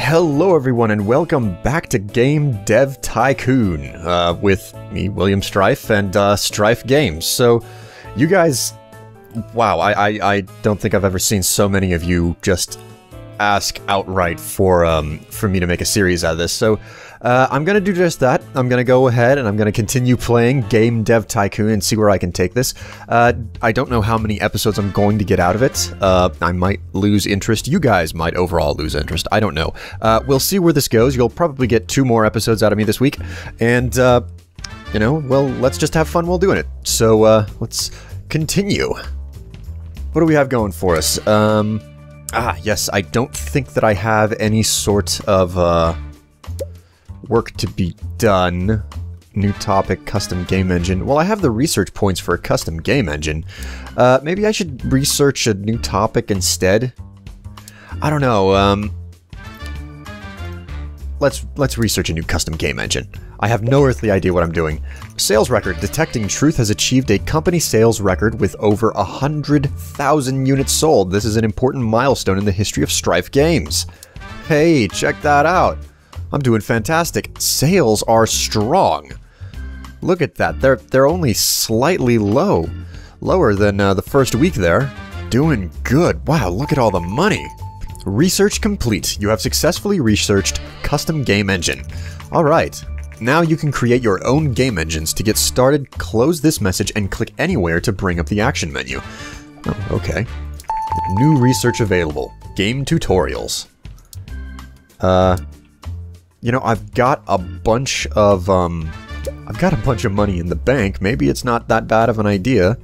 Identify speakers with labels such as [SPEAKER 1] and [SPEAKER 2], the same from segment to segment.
[SPEAKER 1] Hello everyone and welcome back to Game Dev Tycoon with me, William Strife, and Strife Games. So, you guys, wow, I don't think I've ever seen so many of you just ask outright for me to make a series out of this. So, I'm gonna do just that. I'm gonna go ahead and I'm gonna continue playing Game Dev Tycoon and see where I can take this. I don't know how many episodes I'm going to get out of it. I might lose interest. You guys might overall lose interest. I don't know. We'll see where this goes. You'll probably get 2 more episodes out of me this week. And, you know, well, let's just have fun while doing it. So, let's continue. What do we have going for us? Yes, I don't think that I have any sort of, work to be done. New topic, custom game engine. Well, I have the research points for a custom game engine. Maybe I should research a new topic instead? I don't know, let's research a new custom game engine. I have no earthly idea what I'm doing. Sales record. Detecting Truth has achieved a company sales record with over 100,000 units sold. This is an important milestone in the history of Strife Games. Hey, check that out. I'm doing fantastic. Sales are strong. Look at that. They're only slightly lower than the first week there. Doing good. Wow, look at all the money. Research complete. You have successfully researched custom game engine. All right. Now you can create your own game engines. To get started, close this message and click anywhere to bring up the action menu. Oh, okay. New research available. Game tutorials. You know, I've got a bunch of money in the bank. Maybe it's not that bad of an idea.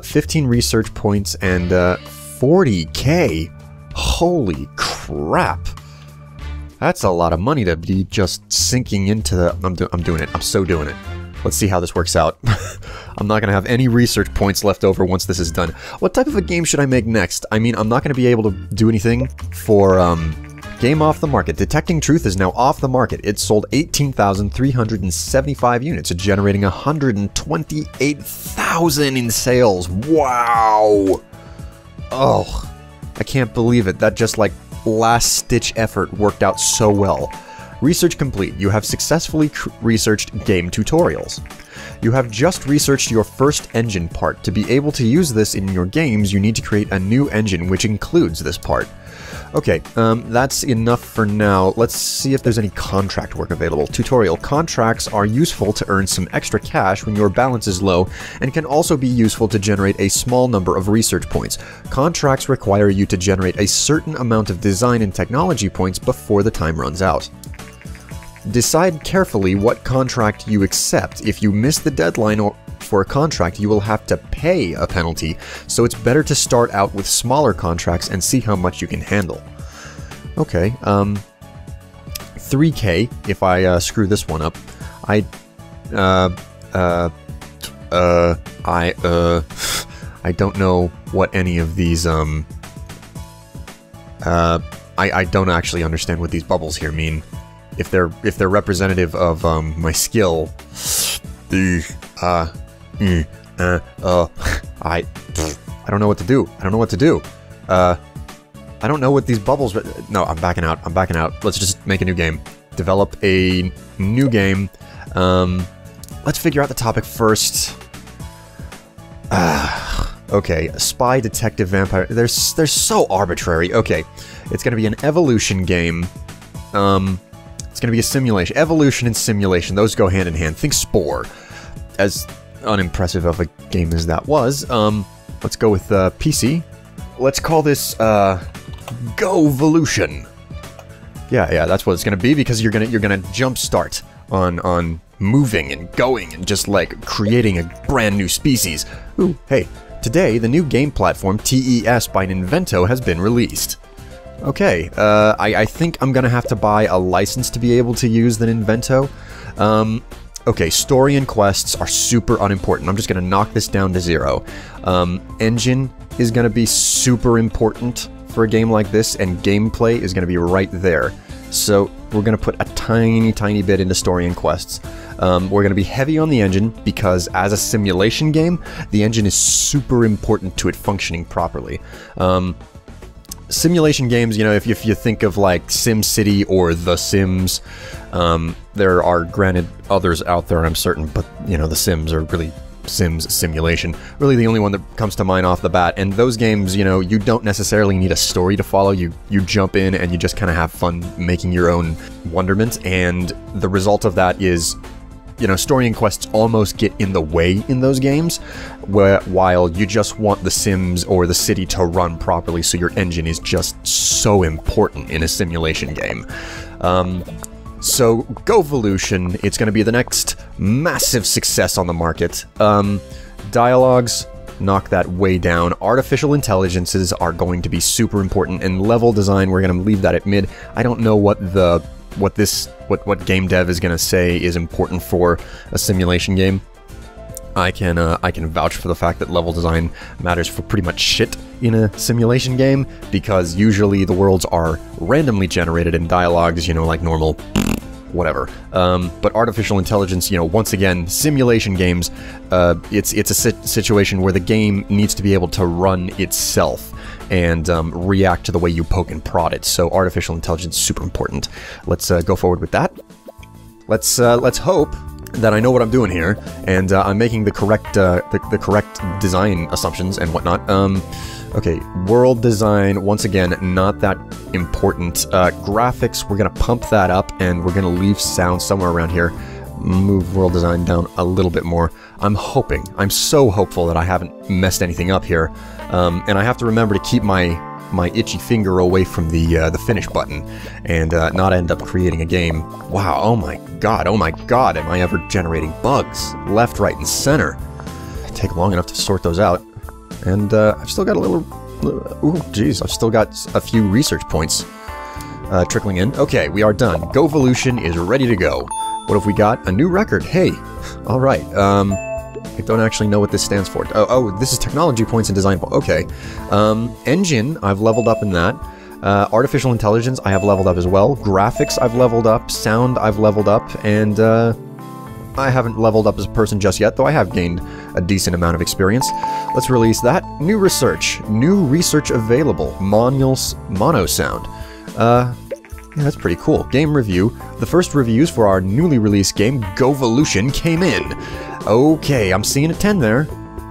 [SPEAKER 1] 15 research points and 40k. Holy crap. That's a lot of money to be just sinking into the... I'm doing it. I'm so doing it. Let's see how this works out. I'm not going to have any research points left over once this is done. What type of a game should I make next? I mean, I'm not going to be able to do anything for, game off the market. Detecting Truth is now off the market. It sold 18,375 units, generating 128,000 in sales. Wow! Oh, I can't believe it. That just like last-ditch effort worked out so well. Research complete. You have successfully researched game tutorials. You have just researched your first engine part. To be able to use this in your games, you need to create a new engine which includes this part. Okay, that's enough for now. Let's see if there's any contract work available. Tutorial. Contracts are useful to earn some extra cash when your balance is low, and can also be useful to generate a small number of research points. Contracts require you to generate a certain amount of design and technology points before the time runs out. Decide carefully what contract you accept. If you miss the deadline for a contract, you will have to pay a penalty, so it's better to start out with smaller contracts and see how much you can handle. Okay, 3k if I screw this one up. I don't know what any of these, I don't actually understand what these bubbles here mean. If they're representative of my skill, I don't know what to do. I don't know what to do. I don't know what these bubbles... No, I'm backing out. I'm backing out. Let's just make a new game. Develop a new game. Let's figure out the topic first. Okay, spy, detective, vampire... They're so arbitrary. Okay, it's gonna be an evolution game. It's gonna be a simulation. Evolution and simulation, those go hand in hand. Think Spore. As unimpressive of a game as that was, let's go with PC. Let's call this Govolution. Yeah, that's what it's gonna be, because you're gonna jump start on moving and going and just like creating a brand new species. Ooh, hey, today the new game platform TES by Ninvento has been released. Okay, I think I'm gonna have to buy a license to be able to use the Ninvento. Okay, story and quests are super unimportant. I'm just gonna knock this down to 0. Engine is gonna be super important for a game like this, and gameplay is gonna be right there. So we're gonna put a tiny bit into story and quests. We're gonna be heavy on the engine, because as a simulation game, the engine is super important to it functioning properly. simulation games, you know, if you think of like SimCity or The Sims, there are granted others out there, I'm certain, but you know, The Sims are really Sims simulation, really the only one that comes to mind off the bat. And those games, you know, you don't necessarily need a story to follow. You jump in and you just kind of have fun making your own wonderment, and the result of that is, you know, story and quests almost get in the way in those games, while you just want the Sims or the city to run properly, so your engine is just so important in a simulation game. So, Govolution, it's going to be the next massive success on the market. Dialogues, knock that way down. Artificial intelligences are going to be super important, and level design, we're going to leave that at mid. I don't know what game dev is going to say is important for a simulation game. I can vouch for the fact that level design matters for pretty much shit in a simulation game, because usually the worlds are randomly generated and dialogues, you know, like normal whatever. But artificial intelligence, you know, once again, simulation games, it's a situation where the game needs to be able to run itself and react to the way you poke and prod it. So artificial intelligence is super important. Let's go forward with that. Let's hope that I know what I'm doing here, and I'm making the correct design assumptions and whatnot. Okay, world design, once again, not that important. Graphics, we're gonna pump that up, and we're gonna leave sound somewhere around here. Move world design down a little bit more. I'm so hopeful that I haven't messed anything up here. And I have to remember to keep my itchy finger away from the finish button, and not end up creating a game. Wow, oh my god, am I ever generating bugs? Left, right, and center. It'd take long enough to sort those out. And I've still got a little... Ooh, geez, I've still got a few research points trickling in. Okay, we are done. Govolution is ready to go. What have we got? A new record. Hey, alright, I don't actually know what this stands for. Oh, this is technology points and design points. Okay. Engine, I've leveled up in that. Artificial intelligence, I have leveled up as well. Graphics, I've leveled up. Sound, I've leveled up. And I haven't leveled up as a person just yet, though I have gained a decent amount of experience. Let's release that. New research. New research available. Mono sound. Yeah, that's pretty cool. Game review. The first reviews for our newly released game, Govolution, came in. Okay, I'm seeing a 10 there.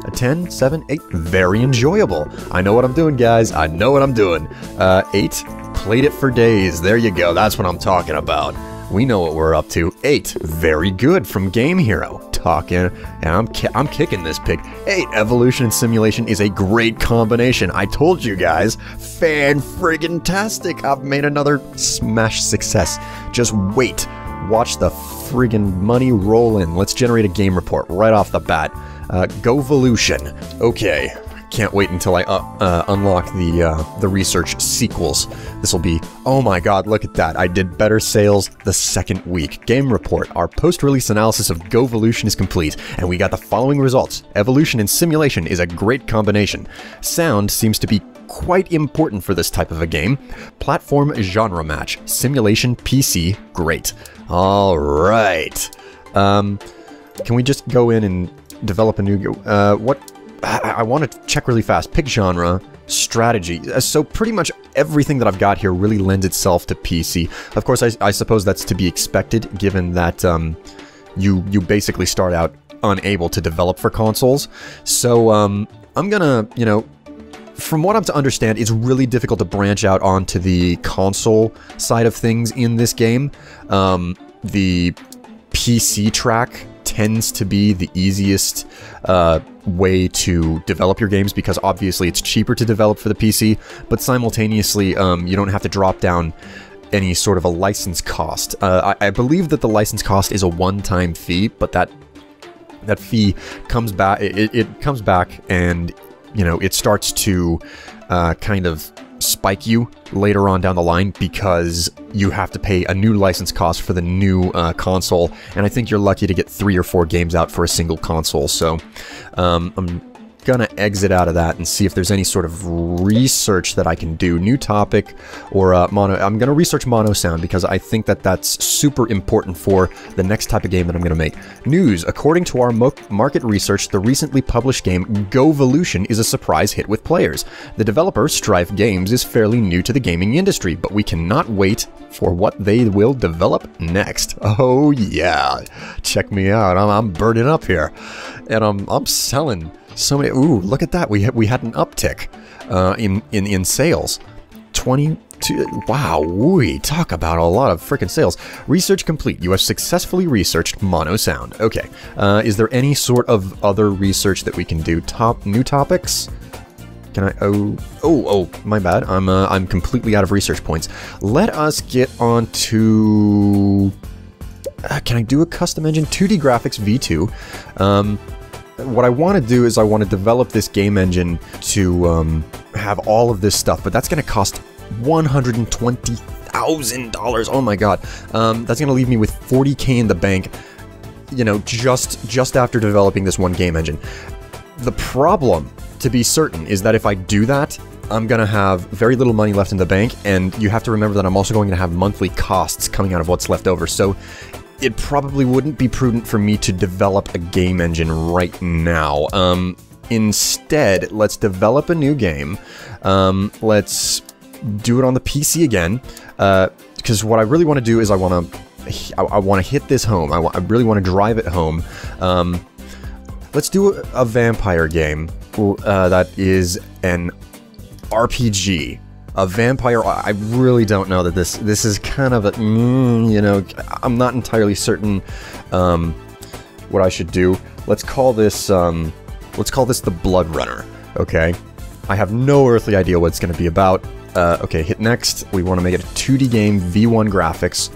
[SPEAKER 1] A 10, 7, 8. Very enjoyable. I know what I'm doing, guys. I know what I'm doing. 8. Played it for days. There you go. That's what I'm talking about. We know what we're up to. 8. Very good from Game Hero. Talking, and I'm kicking this pig. 8. Evolution and simulation is a great combination. I told you guys. Fan-friggin-tastic. I've made another smash success. Just wait. Watch the friggin' money roll in. Let's generate a game report right off the bat. Govolution. Okay. Can't wait until I unlock the research sequels. This will be, oh my god, look at that. I did better sales the second week. Game report. Our post-release analysis of Govolution is complete, and we got the following results. Evolution and simulation is a great combination. Sound seems to be quite important for this type of a game. Platform genre match. Simulation PC, great. Alright. Can we just go in and develop a new... I want to check really fast. Pick genre, strategy. So pretty much everything that I've got here really lends itself to PC. Of course, I suppose that's to be expected, given that you basically start out unable to develop for consoles. So I'm gonna, you know, from what I'm to understand, it's really difficult to branch out onto the console side of things in this game. The PC track tends to be the easiest way to develop your games, because obviously it's cheaper to develop for the PC, but simultaneously you don't have to drop down any sort of a license cost. I believe that the license cost is a one-time fee, but that fee comes back. It comes back, and you know, it starts to kind of spike you later on down the line, because you have to pay a new license cost for the new console, and I think you're lucky to get 3 or 4 games out for a single console. So I'm gonna exit out of that and see if there's any sort of research that I can do. New topic, or mono. I'm gonna research mono sound because I think that that's super important for the next type of game that I'm gonna make. News: according to our market research, the recently published game Govolution is a surprise hit with players. The developer, Strife Games, is fairly new to the gaming industry, but we cannot wait for what they will develop next. Oh yeah, check me out. I'm burning up here, and I'm selling so many. Ooh, look at that. We had an uptick in sales. 22. Wow, we talk about a lot of freaking sales. Research complete. You have successfully researched mono sound. Okay. Is there any sort of other research that we can do? New topics? Can I? Oh, my bad. I'm completely out of research points. Let us get on to. Can I do a custom engine? 2D graphics V2. What I want to do is I want to develop this game engine to have all of this stuff, but that's going to cost $120,000. Oh my god. That's going to leave me with 40K in the bank, you know, just after developing this one game engine. The problem, to be certain, is that if I do that, I'm going to have very little money left in the bank, and you have to remember that I'm also going to have monthly costs coming out of what's left over, so it probably wouldn't be prudent for me to develop a game engine right now. Instead, let's develop a new game. Let's do it on the PC again, because what I really want to do is I want to hit this home. I really want to drive it home. Let's do a vampire game that is an RPG. A vampire. I really don't know that this is kind of a, you know, I'm not entirely certain what I should do. Let's call this the Blood Runner. Okay, I have no earthly idea what it's going to be about. Okay, hit next. We want to make it a 2D game, V1 graphics.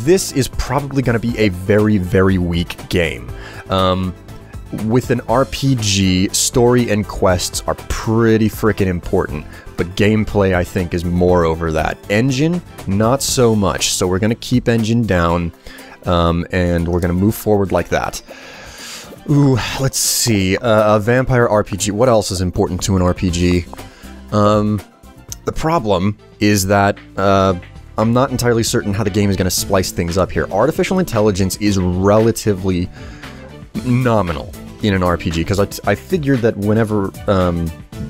[SPEAKER 1] This is probably going to be a very, very weak game. With an RPG, story and quests are pretty freaking important, but gameplay, I think, is more over that. Engine, not so much, so we're going to keep engine down, and we're going to move forward like that. Ooh, let's see, a vampire RPG. What else is important to an RPG? The problem is that, I'm not entirely certain how the game is going to splice things up here. Artificial intelligence is relatively nominal in an RPG, because I figured that whenever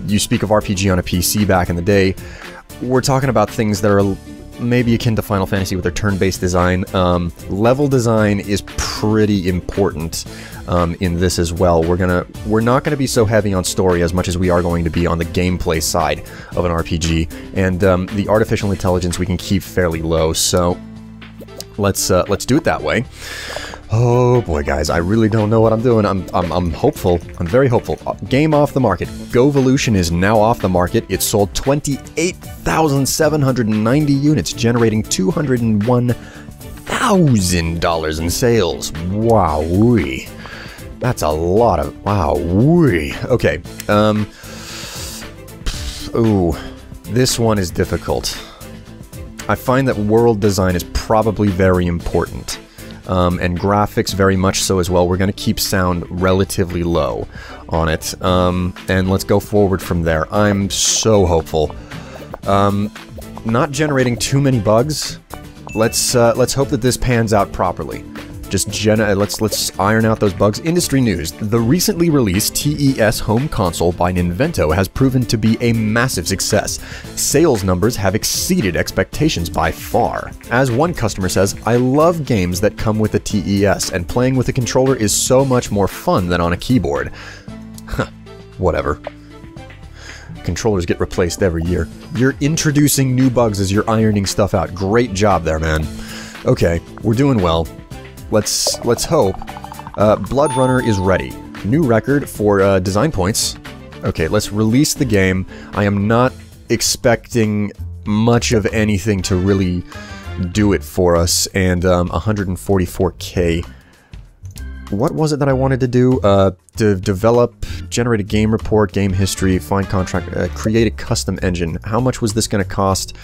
[SPEAKER 1] you speak of RPG on a PC back in the day, we're talking about things that are maybe akin to Final Fantasy with their turn-based design. Level design is pretty important in this as well. We're not gonna be so heavy on story as much as we are going to be on the gameplay side of an RPG, and the artificial intelligence we can keep fairly low. So let's do it that way. Oh boy, guys, I really don't know what I'm doing. I'm hopeful. I'm very hopeful. Game off the market. Govolution is now off the market. It sold 28,790 units, generating $201,000 in sales. Wowee. That's a lot of... Wowee. Okay. Ooh. This one is difficult. I find that world design is probably very important. And graphics very much so as well. We're going to keep sound relatively low on it, and let's go forward from there. I'm so hopeful. Not generating too many bugs. Let's hope that this pans out properly. Just let's iron out those bugs. Industry news. The recently released TES home console by Ninvento has proven to be a massive success. Sales numbers have exceeded expectations by far. As one customer says, "I love games that come with a TES, and playing with a controller is so much more fun than on a keyboard." Huh, whatever. Controllers get replaced every year. You're introducing new bugs as you're ironing stuff out. Great job there, man. Okay, we're doing well. Let's hope. Blood Runner is ready. New record for design points. Okay, let's release the game. I am not expecting much of anything to really do it for us, and 144K. what was it that I wanted to do? Develop, generate a game report, game history, find contract, create a custom engine. How much was this going to cost?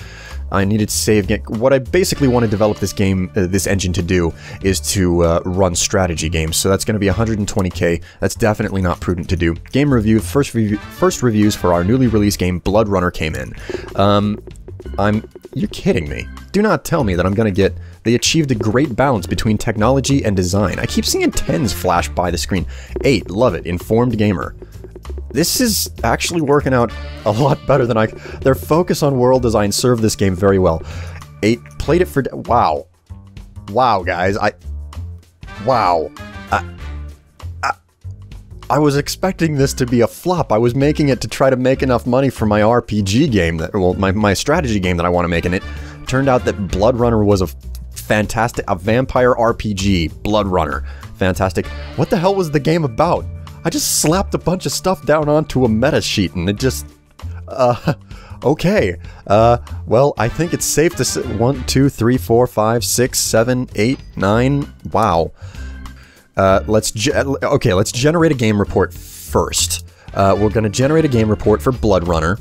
[SPEAKER 1] I needed save game. What I basically want to develop this game, this engine to do, is to run strategy games. So that's going to be 120k. That's definitely not prudent to do. Game review. First reviews for our newly released game, Blood Runner, came in. You're kidding me. Do not tell me that I'm going to get... They achieved a great balance between technology and design. I keep seeing 10s flash by the screen. 8, love it. Informed gamer. This is actually working out a lot better than Their focus on world design served this game very well. 8, played it for... Wow. Wow, guys. Wow. I was expecting this to be a flop. I was making it to try to make enough money for my RPG game, well, my strategy game that I want to make, and it turned out that Blood Runner was a vampire RPG. Blood Runner. Fantastic. What the hell was the game about? I just slapped a bunch of stuff down onto a meta sheet, and it just... okay. Well, I think it's safe to say 1, 2, 3, 4, 5, 6, 7, 8, 9... Wow. Let's generate a game report first. We're going to generate a game report for Blood Runner.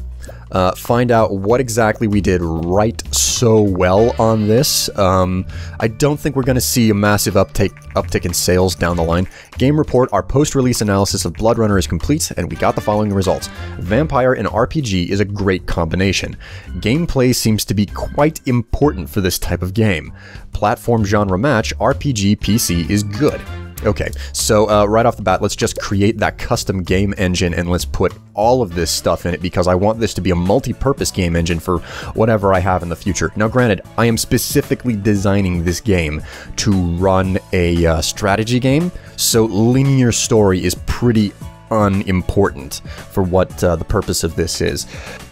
[SPEAKER 1] Find out what exactly we did right so well on this. I don't think we're going to see a massive uptick in sales down the line. Game report, our post-release analysis of Blood Runner is complete, and we got the following results. Vampire and RPG is a great combination. Gameplay seems to be quite important for this type of game. Platform genre match, RPG PC is good. Okay, so right off the bat, let's just create that custom game engine and let's put all of this stuff in it because I want this to be a multi-purpose game engine for whatever I have in the future. Now granted, I am specifically designing this game to run a strategy game, so linear story is pretty unimportant for what the purpose of this is.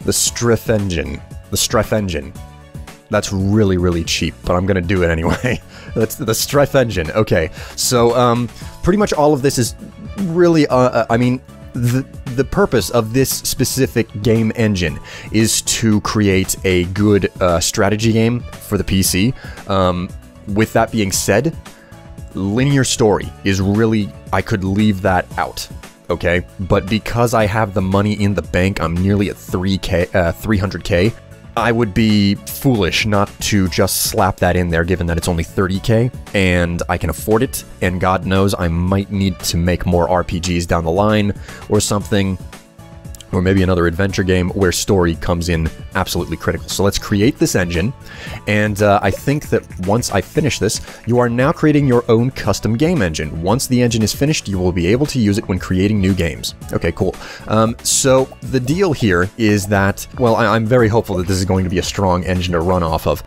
[SPEAKER 1] The Strife engine. That's really, really cheap, but I'm gonna do it anyway. That's the Strife engine. Okay, so pretty much all of this is really, I mean, the purpose of this specific game engine is to create a good strategy game for the PC. With that being said, linear story is really, I could leave that out. Okay, but because I have the money in the bank, I'm nearly at 300k. I would be foolish not to just slap that in there given that it's only 30k and I can afford it, and God knows I might need to make more RPGs down the line or something, or maybe another adventure game where story comes in absolutely critical. So let's create this engine, and I think that once I finish this, you are now creating your own custom game engine. Once the engine is finished, you will be able to use it when creating new games. Okay, cool. So the deal here is that, well, I'm very hopeful that this is going to be a strong engine to run off of.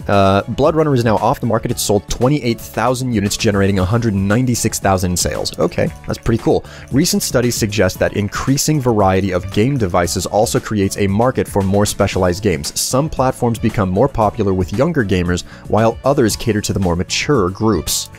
[SPEAKER 1] Blood Runner is now off the market. It's sold 28,000 units, generating 196,000 in sales. Okay, that's pretty cool. Recent studies suggest that increasing variety of game devices also creates a market for more specialized games. Some platforms become more popular with younger gamers, while others cater to the more mature groups.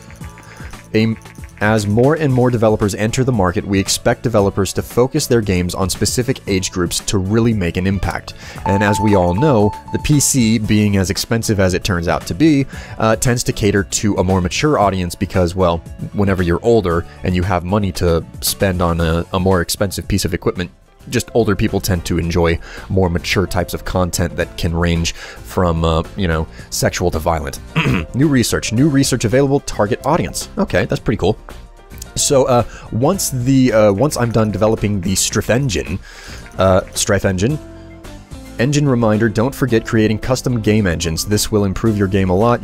[SPEAKER 1] As more and more developers enter the market, we expect developers to focus their games on specific age groups to really make an impact. And as we all know, the PC, being as expensive as it turns out to be, tends to cater to a more mature audience because, well, whenever you're older and you have money to spend on a more expensive piece of equipment, just older people tend to enjoy more mature types of content that can range from, you know, sexual to violent. New research available, target audience. Okay, that's pretty cool. So, once I'm done developing the Strife engine, engine reminder, don't forget creating custom game engines. This will improve your game a lot.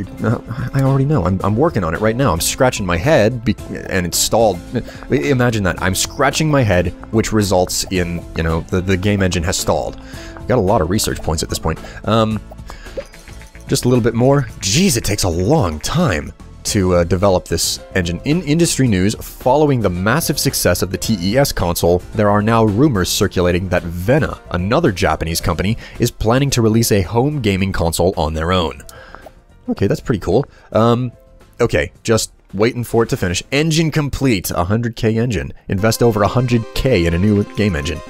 [SPEAKER 1] I already know. I'm working on it right now. I'm scratching my head and it's stalled. Imagine that. I'm scratching my head, which results in, you know, the game engine has stalled. I've got a lot of research points at this point. Just a little bit more. Jeez, it takes a long time to develop this engine. In industry news, following the massive success of the TES console, there are now rumors circulating that Vena, another Japanese company, is planning to release a home gaming console on their own. Okay, that's pretty cool. Okay, just waiting for it to finish. Engine complete, 100k engine. Invest over 100k in a new game engine.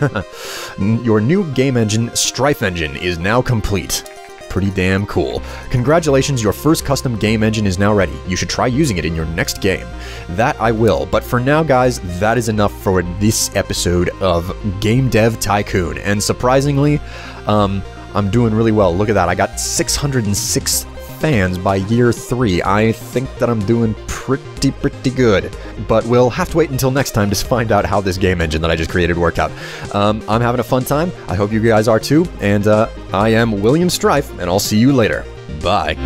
[SPEAKER 1] Your new game engine, Strife engine, is now complete. pretty damn cool. Congratulations, your first custom game engine is now ready. You should try using it in your next game. That I will, but for now guys, that is enough for this episode of Game Dev Tycoon, and surprisingly, I'm doing really well. Look at that, I got 606 fans by year 3. I think that I'm doing pretty good. But we'll have to wait until next time to find out how this game engine that I just created worked out. I'm having a fun time. I hope you guys are too. And I am William Strife, and I'll see you later. Bye.